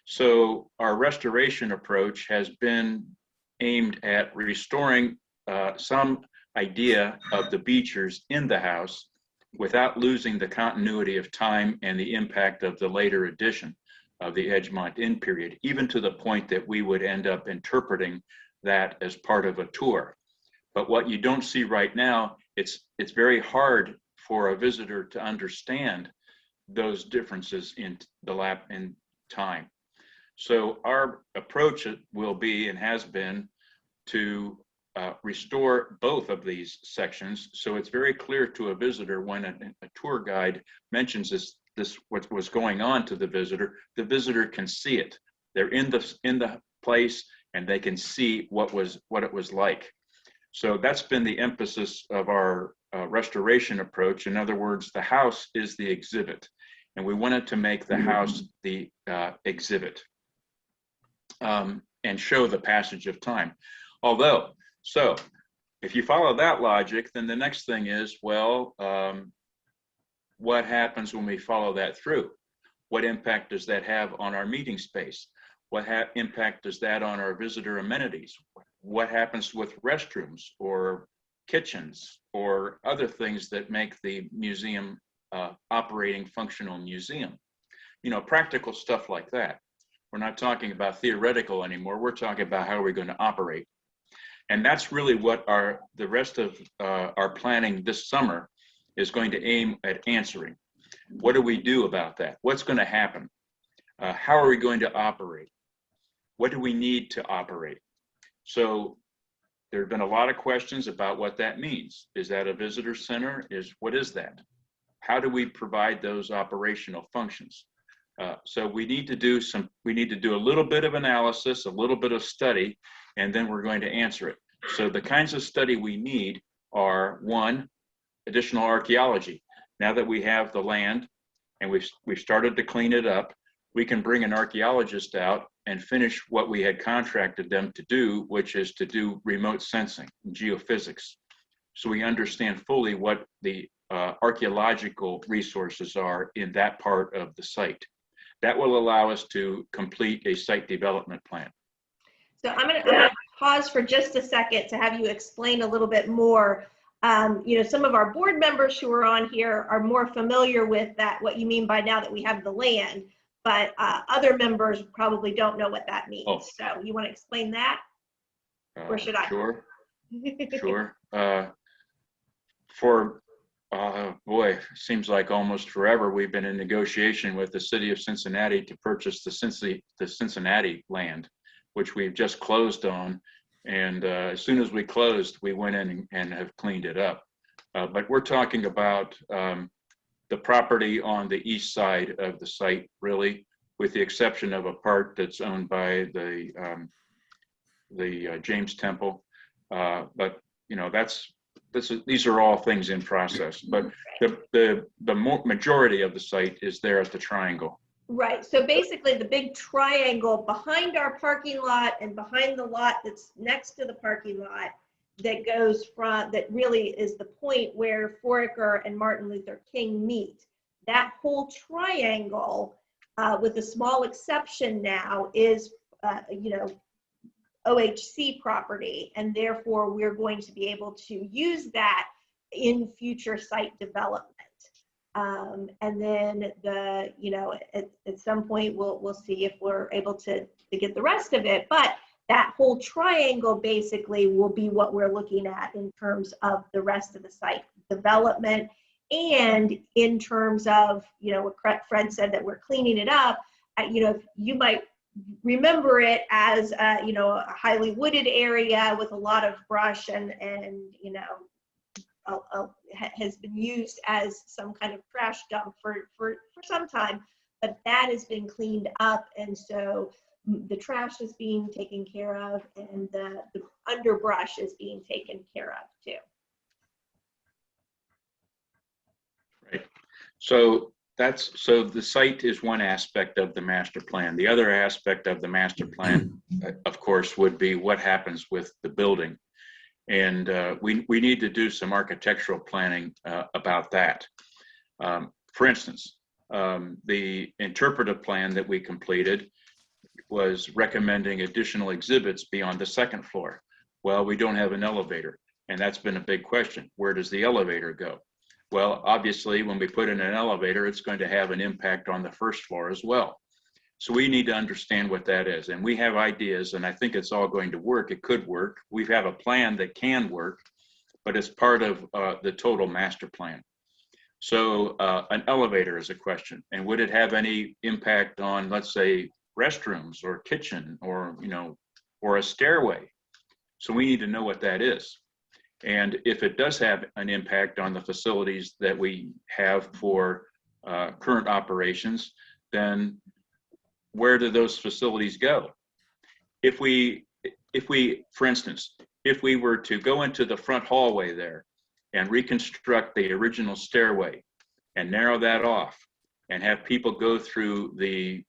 So our restoration approach has been aimed at restoring some idea of the Beechers in the house without losing the continuity of time and the impact of the later addition of the Edgemont Inn period, even to the point that we would end up interpreting that as part of a tour. But what you don't see right now, it's very hard for a visitor to understand those differences in time. So our approach will be and has been to restore both of these sections, so it's very clear to a visitor when a tour guide mentions this what was going on to the visitor can see it. They're in the place and they can see what it was like. So that's been the emphasis of our restoration approach. In other words, the house is the exhibit, and we wanted to make the house the exhibit and show the passage of time. Although, so if you follow that logic, then the next thing is, well, what happens when we follow that through? What impact does that have on our meeting space? What impact does that on our visitor amenities? What happens with restrooms or kitchens or other things that make the museum operating functional museum? You know, practical stuff like that. We're not talking about theoretical anymore. We're talking about how we're going to operate. And that's really what the rest of our planning this summer is going to aim at answering. What do we do about that? What's going to happen? How are we going to operate? What do we need to operate? So there have been a lot of questions about what that means. Is that a visitor center? What is that? How do we provide those operational functions? So we need to do a little bit of analysis, a little bit of study, and then we're going to answer it. So the kinds of study we need are, one, additional archaeology. Now that we have the land and we've started to clean it up, we can bring an archaeologist out and finish what we had contracted them to do, which is to do remote sensing, geophysics. So we understand fully what the archaeological resources are in that part of the site. That will allow us to complete a site development plan. So I'm going to pause for just a second to have you explain a little bit more. You know, some of our board members who are on here are more familiar with that, what you mean by now that we have the land, but other members probably don't know what that means. Oh. So you want to explain that? Or should I? Sure. Sure. Boy, seems like almost forever we've been in negotiation with the city of Cincinnati to purchase the Cincinnati land, which we've just closed on. And as soon as we closed, we went in and have cleaned it up. But we're talking about the property on the east side of the site, really, with the exception of a part that's owned by the James Temple. But you know, these are all things in process. But the majority of the site is there at the triangle. Right. So basically the big triangle behind our parking lot and behind the lot that's next to the parking lot that goes from, that really is the point where Foraker and Martin Luther King meet. That whole triangle, with a small exception now, is, you know, OHC property, and therefore we're going to be able to use that in future site development. And then you know, at some point we'll see if we're able to get the rest of it, but that whole triangle basically will be what we're looking at in terms of the rest of the site development, and in terms of, you know, what Fred said, that we're cleaning it up. You know, you might remember it as you know, a highly wooded area with a lot of brush and you know, has been used as some kind of trash dump for some time, but that has been cleaned up, and so the trash is being taken care of, and the underbrush is being taken care of too. Right. So the site is one aspect of the master plan. The other aspect of the master plan, of course, would be what happens with the building. And we need to do some architectural planning about that. For instance, the interpretive plan that we completed was recommending additional exhibits beyond the second floor. Well, we don't have an elevator, and that's been a big question. Where does the elevator go? Well, obviously, when we put in an elevator, it's going to have an impact on the first floor as well. So we need to understand what that is. And we have ideas, and I think it's all going to work. It could work. We have a plan that can work, but it's part of the total master plan. So an elevator is a question. And would it have any impact on, let's say, restrooms or kitchen or, you know, or a stairway? So we need to know what that is. And if it does have an impact on the facilities that we have for current operations, then where do those facilities go? If we, for instance, if we were to go into the front hallway there and reconstruct the original stairway and narrow that off and have people go through the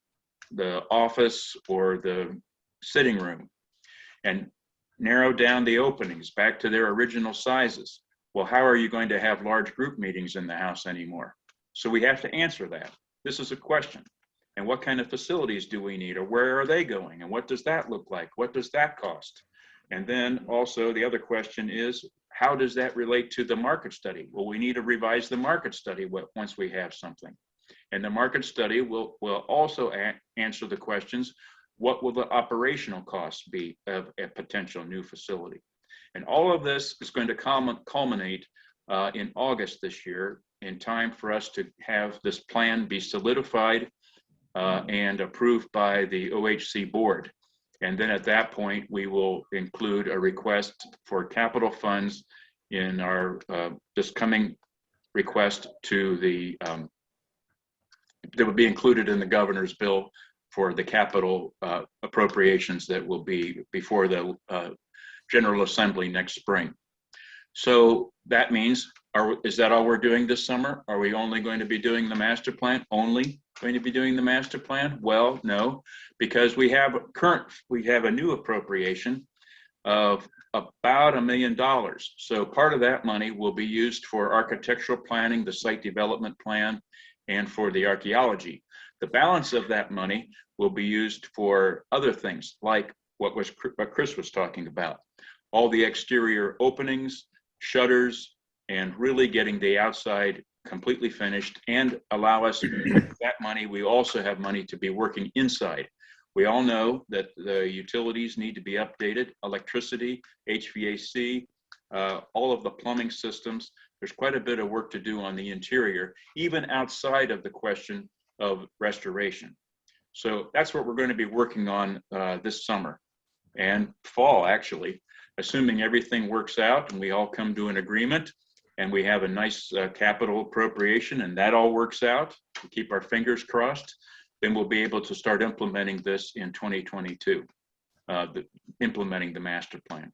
office or the sitting room and narrow down the openings back to their original sizes, well, how are you going to have large group meetings in the house anymore? So we have to answer that. This is a question. And what kind of facilities do we need, or where are they going? And what does that look like? What does that cost? And then also the other question is, how does that relate to the market study? Well, we need to revise the market study once we have something. And the market study will also answer the questions, what will the operational costs be of a potential new facility? And all of this is going to culminate in August this year, in time for us to have this plan be solidified and approved by the OHC board. And then at that point, we will include a request for capital funds in our this coming request to the, that would be included in the governor's bill for the capital appropriations that will be before the General Assembly next spring. So that means, is that all we're doing this summer? Are we only going to be doing the master plan? Only going to be doing the master plan? Well, no, because we have a new appropriation of about $1 million. So part of that money will be used for architectural planning, the site development plan, and for the archaeology. The balance of that money will be used for other things, like what Chris was talking about, all the exterior openings, shutters, and really getting the outside completely finished, and allow us, with that money, we also have money to be working inside. We all know that the utilities need to be updated, electricity, HVAC, all of the plumbing systems. There's quite a bit of work to do on the interior, even outside of the question of restoration. So that's what we're going to be working on this summer and fall, actually, assuming everything works out and we all come to an agreement and we have a nice capital appropriation and that all works out, we keep our fingers crossed, then we'll be able to start implementing this in 2022, implementing the master plan.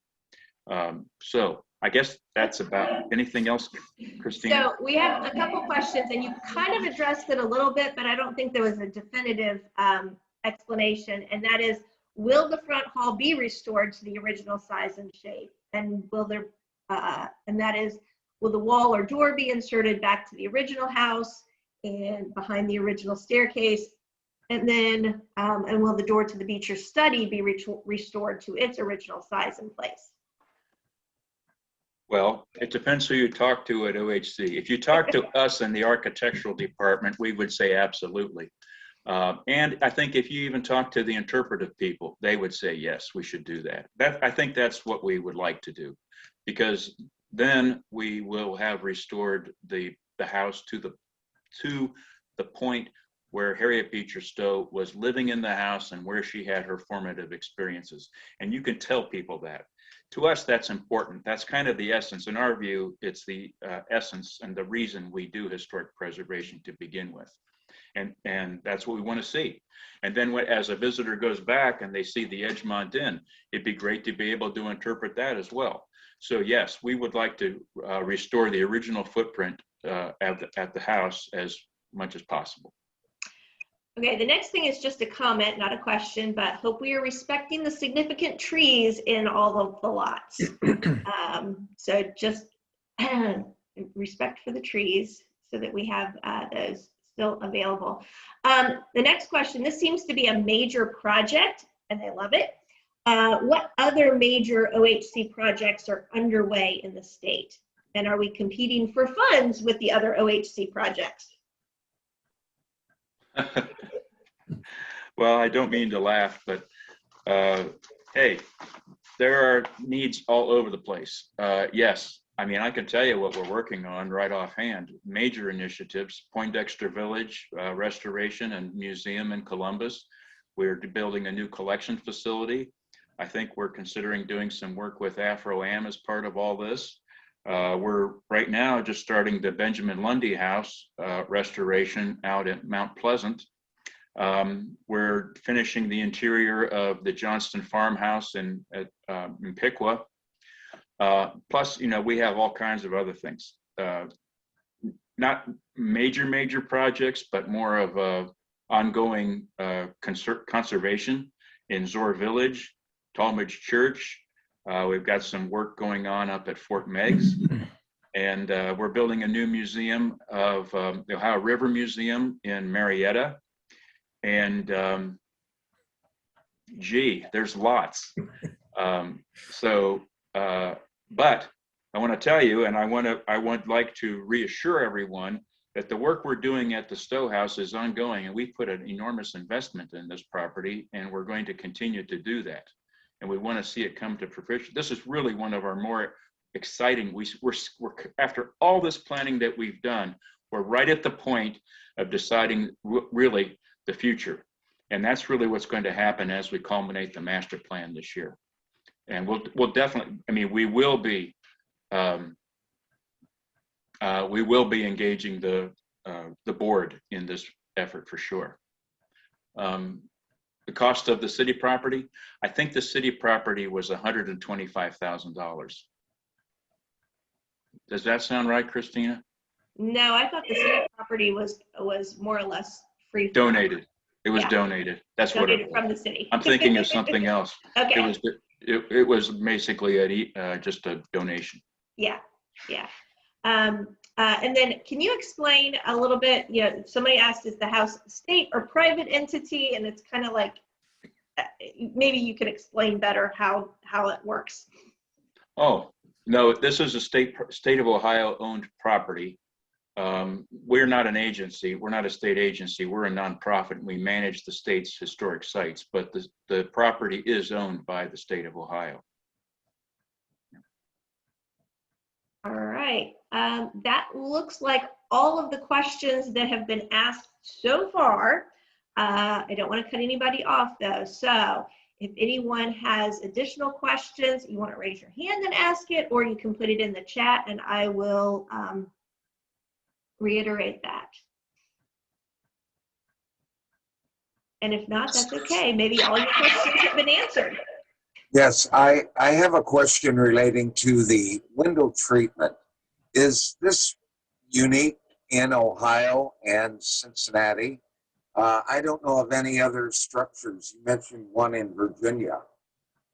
So I guess that's about. Anything else, Christina? So we have a couple questions, and you kind of addressed it a little bit, but I don't think there was a definitive explanation, and that is, will the front hall be restored to the original size and shape? And will there, and that is, will the wall or door be inserted back to the original house and behind the original staircase? And then, and will the door to the Beecher study be restored to its original size and place? Well, it depends who you talk to at OHC. If you talk to us in the architectural department, we would say absolutely. And I think if you even talk to the interpretive people, they would say, yes, we should do that. I think that's what we would like to do, because then we will have restored the house to the point where Harriet Beecher Stowe was living in the house and where she had her formative experiences. And you can tell people that. To us, that's important. That's kind of the essence. In our view, it's the essence and the reason we do historic preservation to begin with. And that's what we want to see. And then as a visitor goes back and they see the Edgemont Inn, it'd be great to be able to interpret that as well. So yes, we would like to restore the original footprint at the house as much as possible. Okay, the next thing is just a comment, not a question, but hope we are respecting the significant trees in all of the lots. So just respect for the trees so that we have those still available. The next question, this seems to be a major project and I love it. What other major OHC projects are underway in the state? And are we competing for funds with the other OHC projects? Well, I don't mean to laugh, but hey, there are needs all over the place. Yes, I mean, I can tell you what we're working on right offhand. Major initiatives, Poindexter Village, restoration and museum in Columbus. We're building a new collection facility. I think we're considering doing some work with Afro-Am as part of all this. We're right now just starting the Benjamin Lundy House restoration out at Mount Pleasant. We're finishing the interior of the Johnston Farmhouse in Piqua. Plus, we have all kinds of other things. Not major projects, but more of ongoing conservation in Zor Village, Talmadge Church. We've got some work going on up at Fort Meigs, and we're building a new museum of the Ohio River Museum in Marietta. And there's lots. But I want to tell you, and I would like to reassure everyone that the work we're doing at the Stowe House is ongoing, and we've put an enormous investment in this property, and we're going to continue to do that. And we want to see it come to fruition. This is really one of our more exciting. We're after all this planning that we've done, we're right at the point of deciding really the future, and that's really what's going to happen as we culminate the master plan this year. And we'll definitely. I mean, we will be engaging the board in this effort for sure. The cost of the city property, I think the city property was $125,000. Does that sound right, Christina? No, I thought the city property was more or less free. Donated. It was donated. That's donated what it was. from the city. I'm thinking of something else. Okay. It was basically just a donation. Yeah. And then can you explain a little bit, somebody asked, is the house state or private entity? And it's kind of like, maybe you could explain better how it works. Oh, no, this is a state of Ohio owned property. We're not an agency. We're not a state agency. We're a nonprofit. We manage the state's historic sites, but the property is owned by the state of Ohio. All right. That looks like all of the questions that have been asked so far. I don't want to cut anybody off though. So if anyone has additional questions, you want to raise your hand and ask it, or you can put it in the chat and I will reiterate that. And if not, that's okay. Maybe all your questions have been answered. Yes, I have a question relating to the window treatment. Is this unique in Ohio and Cincinnati? I don't know of any other structures. You mentioned one in Virginia,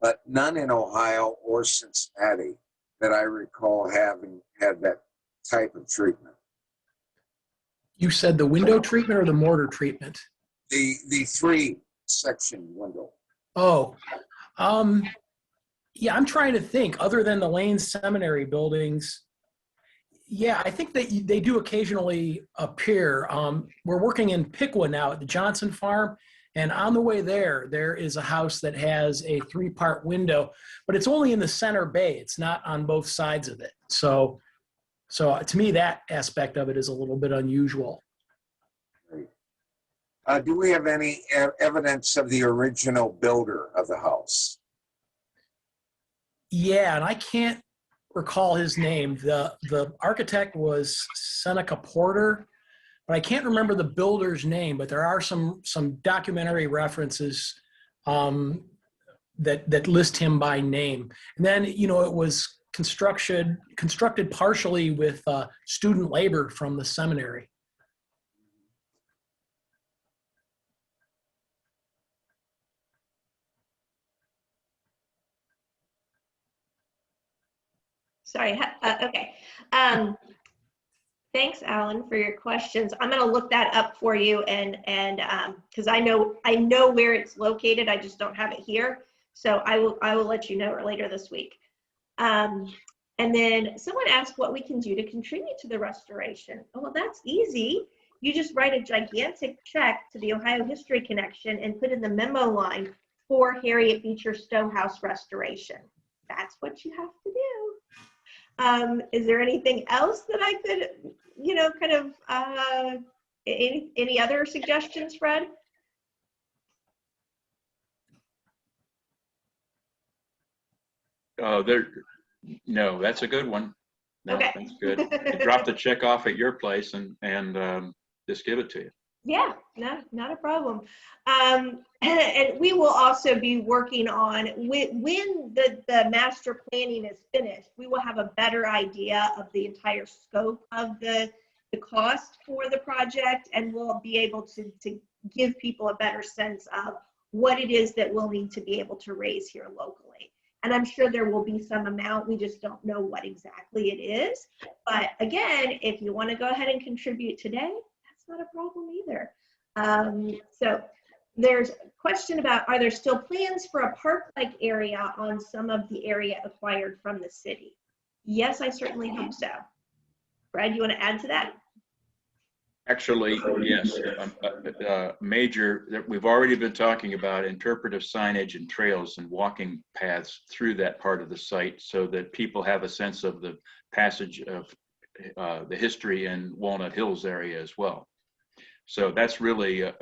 but none in Ohio or Cincinnati that I recall having had that type of treatment. You said the window treatment or the mortar treatment? The 3-section window. Oh, yeah, I'm trying to think, other than the Lane Seminary buildings. Yeah, I think that they do occasionally appear. We're working in Piqua now at the Johnson Farm, and on the way there is a house that has a 3-part window, but it's only in the center bay. It's not on both sides of it. So to me, that aspect of it is a little bit unusual. Great. Do we have any evidence of the original builder of the house? Yeah, and I can't recall his name. The architect was Seneca Porter, but I can't remember the builder's name, but there are some documentary references that list him by name. And then, it was constructed partially with student labor from the seminary. Sorry. Okay. Thanks, Alan, for your questions. I'm going to look that up for you, and because I know where it's located, I just don't have it here. So I will let you know later this week. And then someone asked what we can do to contribute to the restoration. Oh, well, that's easy. You just write a gigantic check to the Ohio History Connection and put in the memo line for Harriet Beecher Stowe House restoration. That's what you have to do. Is there anything else that I could, kind of, any other suggestions, Fred? No, that's a good one. No, Okay. that's good. Drop the check off at your place and just give it to you. Yeah, not a problem. And we will also be working on, when the master planning is finished, we will have a better idea of the entire scope of the cost for the project, and we'll be able to give people a better sense of what it is that we'll need to be able to raise here locally. And I'm sure there will be some amount, we just don't know what exactly it is. But again, if you want to go ahead and contribute today, that's not a problem either. So there's a question about, are there still plans for a park-like area on some of the area acquired from the city? Yes, I certainly hope so. Brad, you want to add to that? Actually, yes. We've already been talking about interpretive signage and trails and walking paths through that part of the site so that people have a sense of the passage of the history in Walnut Hills area as well. So that's really,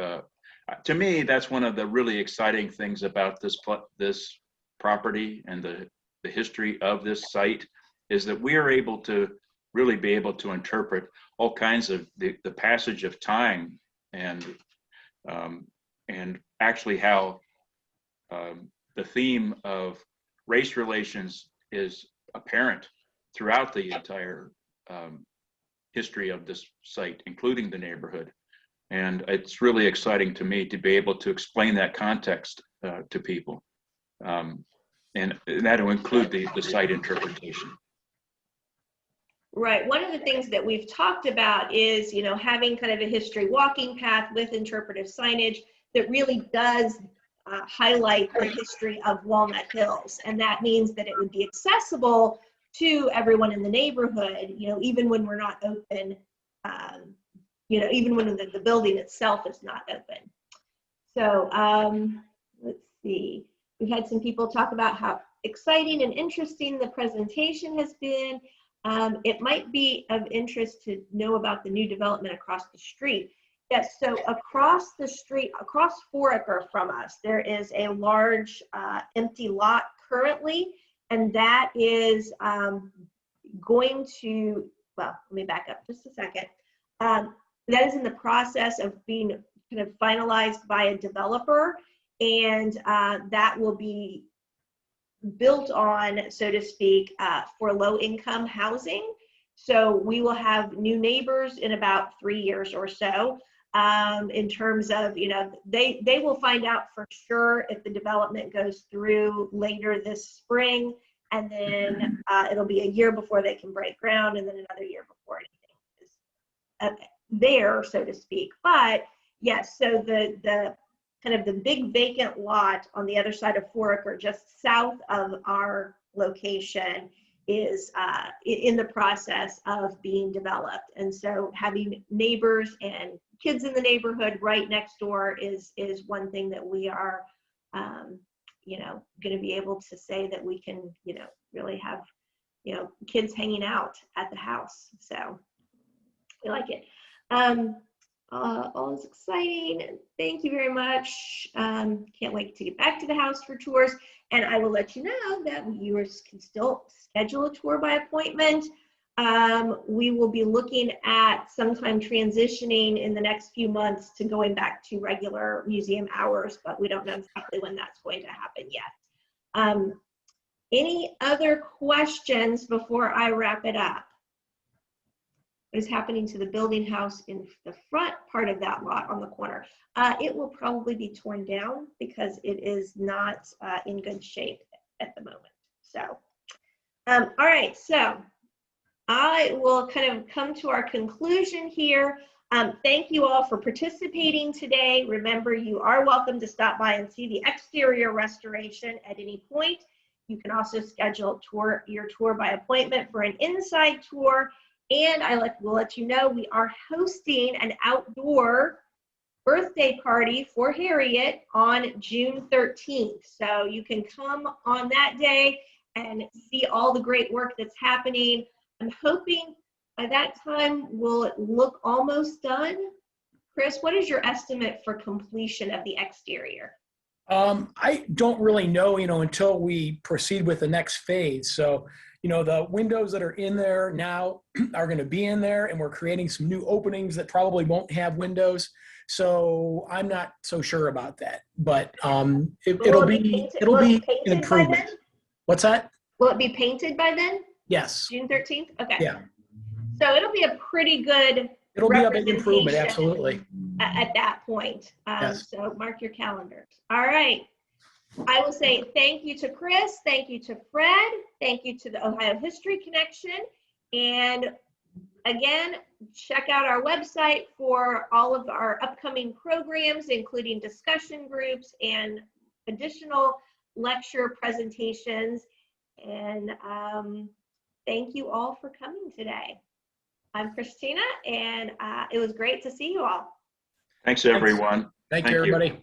to me, that's one of the really exciting things about this property and the history of this site, is that we are able to really be able to interpret all kinds of the passage of time and actually how the theme of race relations is apparent throughout the entire history of this site, including the neighborhood. And it's really exciting to me to be able to explain that context to people. And that will include the site interpretation. Right. One of the things that we've talked about is, having kind of a history walking path with interpretive signage that really does highlight the history of Walnut Hills. And that means that it would be accessible to everyone in the neighborhood, even when we're not open, even when the building itself is not open. So let's see. We've had some people talk about how exciting and interesting the presentation has been. It might be of interest to know about the new development across the street. Yes, so across the street, across Foraker from us, there is a large empty lot currently, and that is going to, well, let me back up just a second. That is in the process of being kind of finalized by a developer, and that will be built on, so to speak, for low-income housing. So we will have new neighbors in about 3 years or so. In terms of, they will find out for sure if the development goes through later this spring, and then it'll be a year before they can break ground, and then another year before anything is there, so to speak. But yes, so the kind of the big vacant lot on the other side of Foraker, just south of our location, is in the process of being developed. And so having neighbors and kids in the neighborhood right next door is one thing that we are, going to be able to say that we can, really have, kids hanging out at the house. So we like it. All is exciting. Thank you very much. Can't wait to get back to the house for tours. And I will let you know that viewers can still schedule a tour by appointment. We will be looking at sometime transitioning in the next few months to going back to regular museum hours, but we don't know exactly when that's going to happen yet. Any other questions before I wrap it up? What is happening to the building house in the front part of that lot on the corner? It will probably be torn down because it is not in good shape at the moment. So, all right, so I will kind of come to our conclusion here. Thank you all for participating today. Remember, you are welcome to stop by and see the exterior restoration at any point. You can also schedule your tour by appointment for an inside tour. And will let you know we are hosting an outdoor birthday party for Harriet on June 13th. So you can come on that day and see all the great work that's happening. I'm hoping by that time will it look almost done. Chris, what is your estimate for completion of the exterior? I don't really know, until we proceed with the next phase. So, the windows that are in there now are going to be in there, and we're creating some new openings that probably won't have windows. So I'm not so sure about that, but it'll be an painted by improvement. then? What's that? Will it be painted by then? Yes. June 13th? Okay. Yeah. So it'll be a pretty good It'll be a big improvement. representation Absolutely. at that point. Yes. So mark your calendars. All right. I will say thank you to Chris, thank you to Fred, thank you to the Ohio History Connection, and again, check out our website for all of our upcoming programs, including discussion groups and additional lecture presentations. And thank you all for coming today. I'm Christina, and it was great to see you all. Thanks, everyone. Thank you, everybody.